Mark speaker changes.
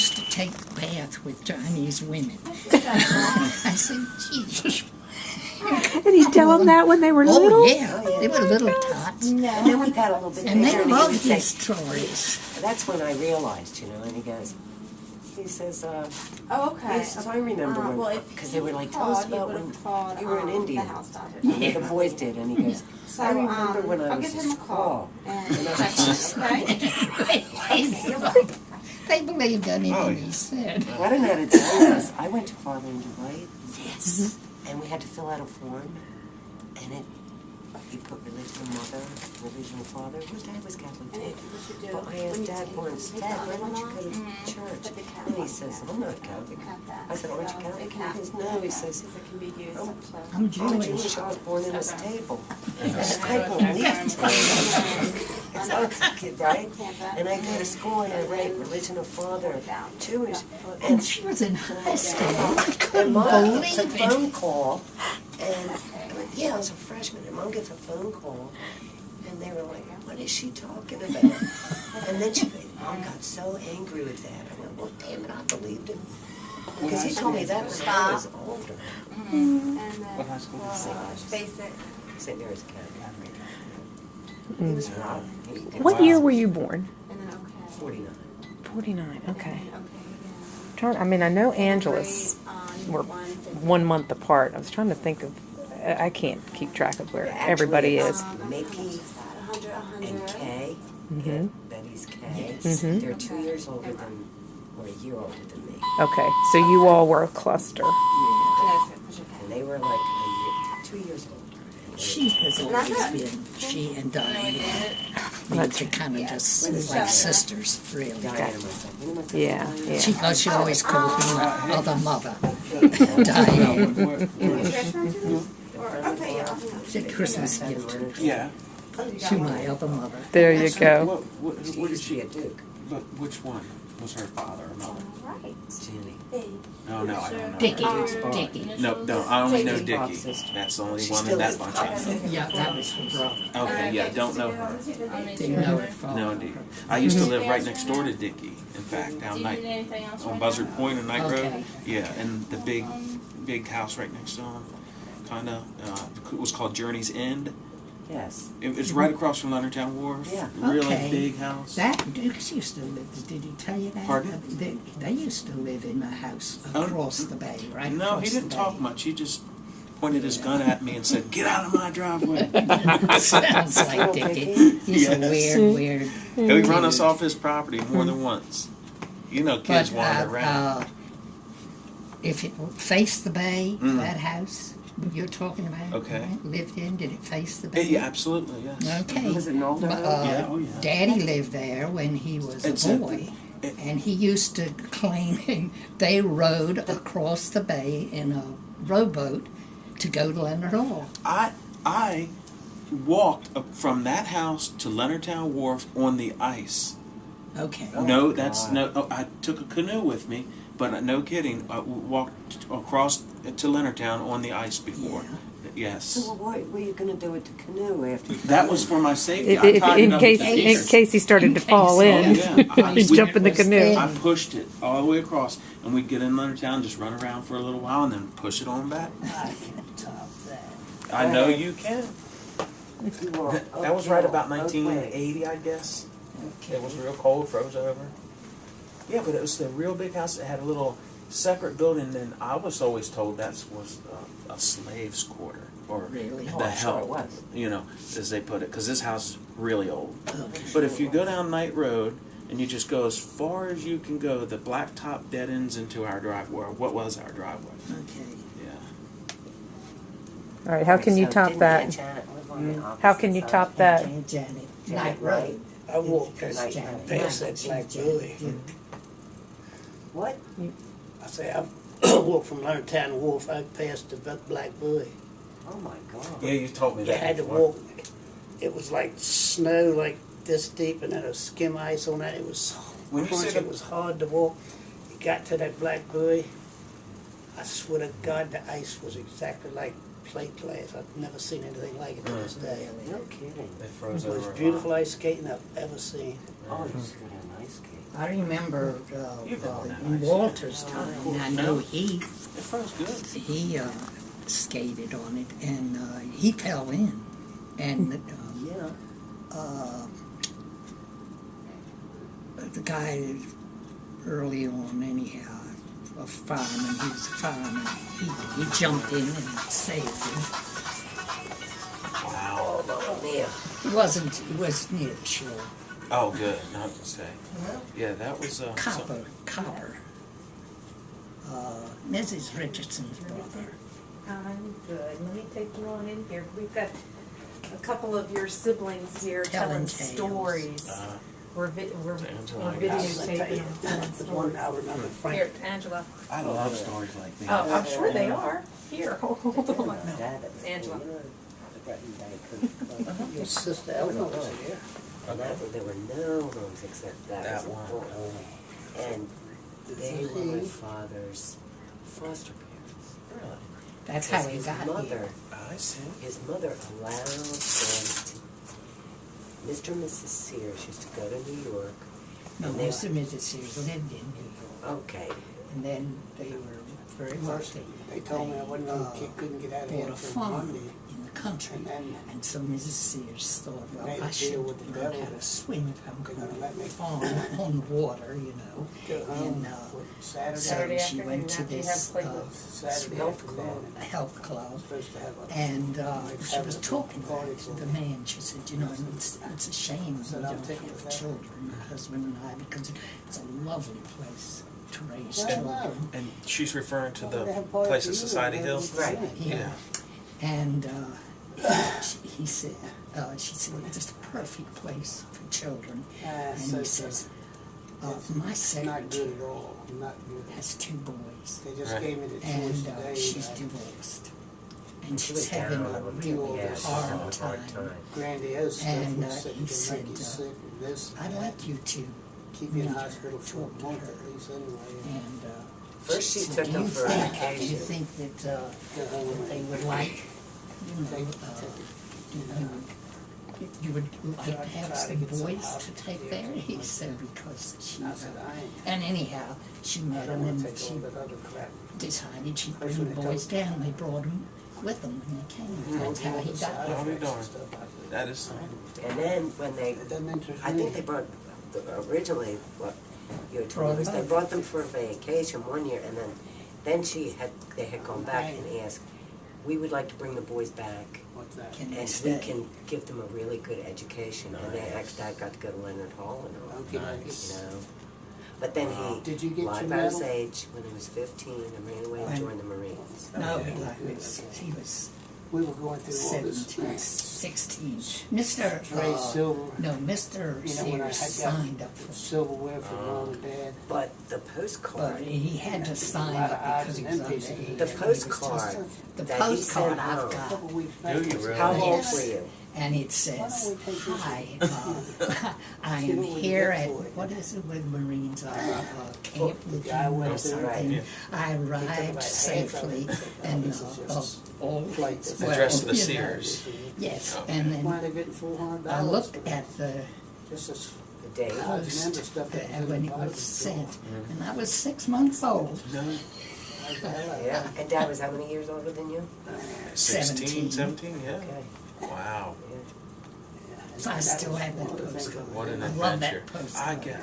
Speaker 1: used to take bath with Chinese women. I said, Jesus.
Speaker 2: And he'd tell them that when they were little?
Speaker 1: Oh, yeah. They were little tots.
Speaker 3: And then we got a little bit
Speaker 1: And
Speaker 3: bigger,
Speaker 1: they
Speaker 3: he
Speaker 1: loved
Speaker 3: would say-
Speaker 1: his stories.
Speaker 3: That's when I realized, and he says,
Speaker 4: Oh, okay.
Speaker 3: he says, I remember
Speaker 4: well,
Speaker 3: when,
Speaker 4: if
Speaker 3: because they were like,
Speaker 4: he
Speaker 3: tell us
Speaker 4: called, he
Speaker 3: about
Speaker 4: would've
Speaker 3: when
Speaker 4: called,
Speaker 3: you were in India.
Speaker 4: The house doctor.
Speaker 3: And the boys did, and he goes,
Speaker 4: So,
Speaker 3: I remember when I
Speaker 4: I'll
Speaker 3: was
Speaker 4: give
Speaker 3: a
Speaker 4: him a call
Speaker 3: squaw.
Speaker 4: and check it, okay?
Speaker 1: They believed anything he said.
Speaker 3: What I didn't know to tell you is, I went to Farland, right?
Speaker 1: Yes.
Speaker 3: And we had to fill out a form, and you put religion of mother, religion of father. Well, Dad was Catholic too. But I asked Dad once, Dad, why don't you go to church? And he says, I'm not Catholic. I said, aren't you Catholic? He says, no. He says,
Speaker 1: I'm
Speaker 3: I'm
Speaker 1: Jewish.
Speaker 3: Jewish. I was born in a stable. And I believed it. It's all kid, right? And I go to school and I write religion of father, Jewish.
Speaker 1: And she was in high school. I
Speaker 3: And
Speaker 1: couldn't
Speaker 3: Mom gets a
Speaker 1: believe it.
Speaker 3: phone call, and I was a freshman, and Mom gets a phone call, and they were like, what is she talking about? And then Mom got so angry with that. I went, well, damn it, I believed him. Because he told me that when I was older.
Speaker 4: And then,
Speaker 5: What high school?
Speaker 4: basic.
Speaker 3: St. Mary's Academy. He was wrong.
Speaker 2: What year were you born?
Speaker 4: And then okay.
Speaker 3: 49.
Speaker 2: 49, okay.
Speaker 4: Okay,
Speaker 2: I know Angela's were 1 month apart. I was trying to think of, I can't keep track of where everybody is.
Speaker 3: Mickey and Kay,
Speaker 2: Mhm.
Speaker 3: Betty's Kay,
Speaker 2: Mhm.
Speaker 3: they're 2 years older than, or a year older than me.
Speaker 2: Okay, so you all were a cluster.
Speaker 3: And they were like 2 years older.
Speaker 1: She has always been, she and Diane. They're kind of just like sisters, really.
Speaker 3: Diana, myself.
Speaker 2: Yeah, yeah.
Speaker 1: She always called me my other mother, Diane. It's a Christmas gift
Speaker 5: Yeah.
Speaker 1: to my other mother.
Speaker 2: There you go.
Speaker 5: What
Speaker 3: She
Speaker 5: did
Speaker 3: used to
Speaker 5: she?
Speaker 3: be a Duke.
Speaker 5: But which one was her father or mother?
Speaker 3: Jenny.
Speaker 5: No, no, I don't know.
Speaker 1: Dickie,
Speaker 3: Duke's Bob.
Speaker 1: Dickie.
Speaker 5: No, no, I only know
Speaker 3: Jake's Bob's
Speaker 5: Dickie.
Speaker 3: sister.
Speaker 5: That's the only
Speaker 3: She
Speaker 5: one in
Speaker 3: still
Speaker 5: that
Speaker 3: is.
Speaker 5: bunch. I know.
Speaker 1: Yeah, that was her brother.
Speaker 5: Okay, yeah, don't know her.
Speaker 1: Didn't know her father.
Speaker 5: No, indeed. I used to live right next door to Dickie. In fact, down Night on Buzzard Point and Night Road.
Speaker 1: Okay.
Speaker 5: Yeah, and the big house right next to him, kind of, it was called Journey's End.
Speaker 3: Yes.
Speaker 5: It's right across from Leonardtown Warf.
Speaker 3: Yeah.
Speaker 5: Really
Speaker 1: Okay.
Speaker 5: big house.
Speaker 1: That Dukes used to live, did he tell you that?
Speaker 5: Pardon?
Speaker 1: They used to live in the house
Speaker 5: Oh,
Speaker 1: across the bay, right?
Speaker 5: No,
Speaker 1: across
Speaker 5: he didn't
Speaker 1: the
Speaker 5: talk
Speaker 1: bay.
Speaker 5: much. He just pointed his gun at me and said, "Get out of my driveway."
Speaker 1: Sounds like Dickie. He's a
Speaker 5: Yes.
Speaker 1: weird.
Speaker 5: He'd run us off his property more than once. You know, kids
Speaker 1: But
Speaker 5: wander around.
Speaker 1: if it faced the bay,
Speaker 5: Mm.
Speaker 1: that house you're talking about,
Speaker 5: Okay.
Speaker 1: right, lived in, did it face the bay?
Speaker 5: Yeah, absolutely, yes.
Speaker 1: Okay.
Speaker 3: Was it an older
Speaker 1: But,
Speaker 3: house?
Speaker 5: Yeah, oh yeah.
Speaker 1: Daddy lived there when he was
Speaker 5: It's
Speaker 1: a
Speaker 5: a-
Speaker 1: boy,
Speaker 5: it-
Speaker 1: and he used to claim they rowed across the bay in a rowboat to go to Leonardtown.
Speaker 5: I walked up from that house to Leonardtown Wharf on the ice.
Speaker 1: Okay.
Speaker 5: No, that's
Speaker 3: God.
Speaker 5: no. Oh, I took a canoe with me, but no kidding. I walked across to Leonardtown on the ice before. Yes.
Speaker 3: So what were you going to do with the canoe after you
Speaker 5: That was for my safety. I tied it
Speaker 2: In
Speaker 5: up
Speaker 2: case,
Speaker 5: with the
Speaker 2: in
Speaker 5: t-shirt.
Speaker 2: case he started to fall
Speaker 5: Oh,
Speaker 2: in,
Speaker 5: yeah.
Speaker 2: he'd jump in the canoe.
Speaker 5: I pushed it all the way across, and we'd get in Leonardtown, just run around for a little while, and then push it on back.
Speaker 1: I can top that.
Speaker 5: I know you can.
Speaker 3: You were
Speaker 5: That was right about
Speaker 3: both ways.
Speaker 5: 1980, I guess.
Speaker 1: Okay.
Speaker 5: It was real cold, froze over. Yeah, but it was the real big house that had a little separate building, and I was always told that was a slave's quarter, or
Speaker 1: Really?
Speaker 3: Oh,
Speaker 5: the
Speaker 3: I'm sure
Speaker 5: help,
Speaker 3: it was.
Speaker 5: you know, as they put it, because this house is really old.
Speaker 1: Okay.
Speaker 5: But if you go down Night Road and you just go as far as you can go, the blacktop dead ends into our driveway. Or what was our driveway?
Speaker 1: Okay.
Speaker 5: Yeah.
Speaker 2: All right, how can you
Speaker 3: So
Speaker 2: top
Speaker 3: didn't
Speaker 2: that?
Speaker 3: Aunt Janet live on the
Speaker 2: How
Speaker 3: opposite
Speaker 2: can you
Speaker 3: side?
Speaker 2: top that?
Speaker 1: And Janet.
Speaker 3: Janet
Speaker 1: Night
Speaker 3: Wright.
Speaker 1: Road.
Speaker 6: I walked
Speaker 1: Because Janet
Speaker 6: past
Speaker 1: Wright,
Speaker 6: that black
Speaker 1: she's
Speaker 6: buoy.
Speaker 1: Janet.
Speaker 3: What?
Speaker 6: I say, I walked from Leonardtown Wharf, I passed the black buoy.
Speaker 3: Oh my God.
Speaker 5: Yeah, you told me
Speaker 6: You
Speaker 5: that.
Speaker 6: had to
Speaker 5: before.
Speaker 6: walk, it was like snow like this deep and then a skim ice on that. It was so
Speaker 5: When you say
Speaker 6: crunchy,
Speaker 5: the-
Speaker 6: it was hard to walk. You got to that black buoy, I swear to God, the ice was exactly like plate glass. I've never seen anything like it to this day.
Speaker 3: No kidding.
Speaker 5: They froze
Speaker 6: It was
Speaker 5: over.
Speaker 6: beautiful ice skating I've ever seen.
Speaker 3: Oh, you just got an ice skate.
Speaker 1: I remember
Speaker 5: You've been on that
Speaker 1: in
Speaker 5: ice.
Speaker 1: Walter's time, I know
Speaker 5: It feels good.
Speaker 1: he skated on it, and he fell in. And
Speaker 3: Yeah.
Speaker 1: the guy early on, anyhow, a fireman, he was a fireman, he jumped in and saved him.
Speaker 5: Wow.
Speaker 3: Yeah.
Speaker 1: It wasn't near the shore.
Speaker 5: Oh, good. Not to say. Yeah, that was
Speaker 1: Copper. Mrs. Richardson's brother.
Speaker 2: I'm good. Let me take you on in here. We've got a couple of your siblings here
Speaker 1: Telling
Speaker 2: telling
Speaker 1: tales.
Speaker 2: stories. We're
Speaker 5: Angela, I
Speaker 2: videotaping them, telling
Speaker 6: The one
Speaker 2: stories.
Speaker 6: I remember Frank.
Speaker 2: Here, Angela.
Speaker 5: I love stories like these.
Speaker 2: Oh, I'm sure they are. Here, hold on.
Speaker 3: Dad,
Speaker 2: Angela.
Speaker 6: Your sister Eleanor was here.
Speaker 3: And there were no rooms except that
Speaker 5: That
Speaker 3: was
Speaker 5: one.
Speaker 3: full. And they were my father's foster parents.
Speaker 5: Really?
Speaker 1: That's how he
Speaker 3: His
Speaker 1: got
Speaker 3: mother,
Speaker 1: here.
Speaker 5: I see.
Speaker 3: his mother allowed them to. Mr. and Mrs. Sears used to go to New York.
Speaker 1: No,
Speaker 3: and they-
Speaker 1: Mr. and Mrs. Sears lived in New York,
Speaker 3: Okay.
Speaker 1: and then they were very
Speaker 6: First,
Speaker 1: wealthy.
Speaker 6: they told me I wasn't gonna couldn't get out of here
Speaker 1: Bought a
Speaker 6: for
Speaker 1: farm
Speaker 6: Monday.
Speaker 1: in the country,
Speaker 6: And then
Speaker 1: and so Mrs. Sears thought, well,
Speaker 6: made a
Speaker 1: I
Speaker 6: deal
Speaker 1: should
Speaker 6: with the
Speaker 1: learn how
Speaker 6: devil
Speaker 1: to swim if I'm
Speaker 6: they're
Speaker 1: going
Speaker 6: gonna
Speaker 1: to
Speaker 6: let me
Speaker 1: farm on the water, you know.
Speaker 6: go home
Speaker 1: And
Speaker 6: Saturday.
Speaker 2: Saturday
Speaker 1: she
Speaker 2: afternoon
Speaker 1: went to
Speaker 2: after you
Speaker 1: this
Speaker 2: have Playbook.
Speaker 6: Saturday
Speaker 3: health
Speaker 6: afternoon,
Speaker 3: club.
Speaker 1: a health club,
Speaker 6: I'm supposed to have a.
Speaker 1: and she
Speaker 6: have
Speaker 1: was
Speaker 6: a
Speaker 1: talking
Speaker 6: party
Speaker 1: to
Speaker 6: for
Speaker 1: the
Speaker 6: me.
Speaker 1: man. She said, you know, it's a shame we
Speaker 6: said,
Speaker 1: don't
Speaker 6: "I'll take it
Speaker 1: have
Speaker 6: with that."
Speaker 1: children, my husband and I, because it's a lovely place to raise
Speaker 6: Well,
Speaker 1: children.
Speaker 5: And she's referring to
Speaker 6: Well, they
Speaker 5: the
Speaker 6: have parties
Speaker 5: place at
Speaker 6: for you,
Speaker 5: Society
Speaker 6: and
Speaker 5: Hill?
Speaker 6: everything.
Speaker 3: Right.
Speaker 1: Yeah. And he said, she said, it's a perfect place for children. And
Speaker 6: so
Speaker 1: he says, my
Speaker 6: Not good at
Speaker 1: secretary
Speaker 6: all, not good.
Speaker 1: has 2 boys,
Speaker 6: They just
Speaker 5: Right.
Speaker 6: gave me the choice
Speaker 1: and
Speaker 6: today.
Speaker 1: she's
Speaker 6: that
Speaker 1: divorced. And
Speaker 3: She
Speaker 1: she's
Speaker 3: was
Speaker 1: having
Speaker 3: down.
Speaker 1: a really
Speaker 3: Yeah, she was having
Speaker 1: hard
Speaker 3: a hard
Speaker 1: time.
Speaker 3: time.
Speaker 6: Grandiose stuff
Speaker 1: And,
Speaker 6: was sitting
Speaker 1: he
Speaker 6: to
Speaker 1: said,
Speaker 6: make you sick and this and
Speaker 1: I'd
Speaker 6: that.
Speaker 1: like you to
Speaker 6: Keep you in
Speaker 1: meet her,
Speaker 6: hospital for
Speaker 1: talk
Speaker 6: a
Speaker 1: to
Speaker 6: month
Speaker 1: her.
Speaker 6: at least anyway.
Speaker 1: And
Speaker 3: First she
Speaker 1: said,
Speaker 3: took
Speaker 1: "Do
Speaker 3: them
Speaker 1: you
Speaker 3: for a
Speaker 1: think-
Speaker 3: vacation.
Speaker 1: Do you think that
Speaker 6: Go home
Speaker 1: they
Speaker 6: and
Speaker 1: would like, you know, you would like to have
Speaker 6: Try to
Speaker 1: some
Speaker 6: get some
Speaker 1: boys to
Speaker 6: hospital
Speaker 1: take
Speaker 6: care,
Speaker 1: there?"
Speaker 6: something
Speaker 1: He
Speaker 6: like
Speaker 1: said,
Speaker 6: that.
Speaker 1: because she,
Speaker 6: I said, I ain't.
Speaker 1: and anyhow, she
Speaker 6: I
Speaker 1: met
Speaker 6: don't
Speaker 1: him
Speaker 6: wanna
Speaker 1: and
Speaker 6: take
Speaker 1: she
Speaker 6: all that other crap.
Speaker 1: decided she'd
Speaker 6: First
Speaker 1: bring
Speaker 6: when
Speaker 1: the
Speaker 6: they
Speaker 1: boys
Speaker 6: told-
Speaker 1: down. They brought them with them when they came. That's how he got
Speaker 5: I'll
Speaker 1: there.
Speaker 5: be darned. That is
Speaker 3: And then when they,
Speaker 6: It doesn't interest
Speaker 3: I
Speaker 6: me.
Speaker 3: think they brought, originally, what you had told me was they brought them for a vacation one year, and then they had gone back and asked, we would like to bring the boys back,
Speaker 6: What's that?
Speaker 1: Can
Speaker 3: and
Speaker 1: they
Speaker 3: we
Speaker 1: stay?
Speaker 3: can give them a really good education. And they actually, I got to go to Leonard Hall and all,
Speaker 6: Okay,
Speaker 5: Nice.
Speaker 3: you know. But then he
Speaker 6: Did you get
Speaker 3: lied
Speaker 6: your
Speaker 3: about his
Speaker 6: medal?
Speaker 3: age when he was 15 and ran away and
Speaker 1: When-
Speaker 3: joined the Marines.
Speaker 1: No, he was
Speaker 6: We were going through all this.
Speaker 1: 17, 16. Mr.
Speaker 6: Ray Silver,
Speaker 1: No, Mr.
Speaker 6: you know, when I
Speaker 1: Sears
Speaker 6: had got
Speaker 1: signed up for,
Speaker 6: silverware from Mom and Dad.
Speaker 3: But the
Speaker 1: but
Speaker 3: postcard,
Speaker 1: he had to sign
Speaker 6: A lot of
Speaker 1: up because he was
Speaker 6: odds and ends.
Speaker 1: underage.
Speaker 3: the
Speaker 1: He was
Speaker 3: postcard
Speaker 1: just- The
Speaker 3: that he
Speaker 1: postcard
Speaker 3: sent
Speaker 1: I've
Speaker 3: out.
Speaker 6: A
Speaker 1: got,
Speaker 6: couple weeks
Speaker 5: Do
Speaker 6: back.
Speaker 5: you
Speaker 6: he said,
Speaker 5: really?
Speaker 3: How old
Speaker 1: Yes.
Speaker 3: were you?
Speaker 1: and it
Speaker 6: Why
Speaker 1: says,
Speaker 6: don't we take this?
Speaker 1: "Hi, I
Speaker 6: See
Speaker 1: am
Speaker 6: what we
Speaker 1: here
Speaker 6: get
Speaker 1: at,
Speaker 6: for it."
Speaker 1: what is it with Marines, Camp
Speaker 6: The guy
Speaker 1: Lejeune or
Speaker 6: went through it.
Speaker 1: something.
Speaker 5: Yeah.
Speaker 1: I
Speaker 6: He took
Speaker 1: arrived
Speaker 6: about half of it.
Speaker 1: safely and
Speaker 6: This is just
Speaker 1: all
Speaker 6: plates.
Speaker 5: Addressed to the
Speaker 1: you know,
Speaker 5: Sears.
Speaker 1: Yes,
Speaker 5: Oh.
Speaker 1: and
Speaker 6: Why
Speaker 1: then
Speaker 6: they getting $400?
Speaker 1: I looked at the
Speaker 6: Just as
Speaker 3: The day?
Speaker 6: I
Speaker 1: post
Speaker 6: remember stuff that was in
Speaker 1: when
Speaker 6: the
Speaker 1: it
Speaker 6: Bible
Speaker 1: was sent,
Speaker 5: Mm-hmm.
Speaker 1: and I was 6 months old.
Speaker 5: No,
Speaker 3: Yeah, and Dad was how many years older than you?
Speaker 5: 16, 17, yeah.
Speaker 3: Okay.
Speaker 5: Wow.
Speaker 1: So I still have that postcard.
Speaker 5: What an
Speaker 1: I love
Speaker 5: adventure.
Speaker 1: that postcard.
Speaker 5: I get,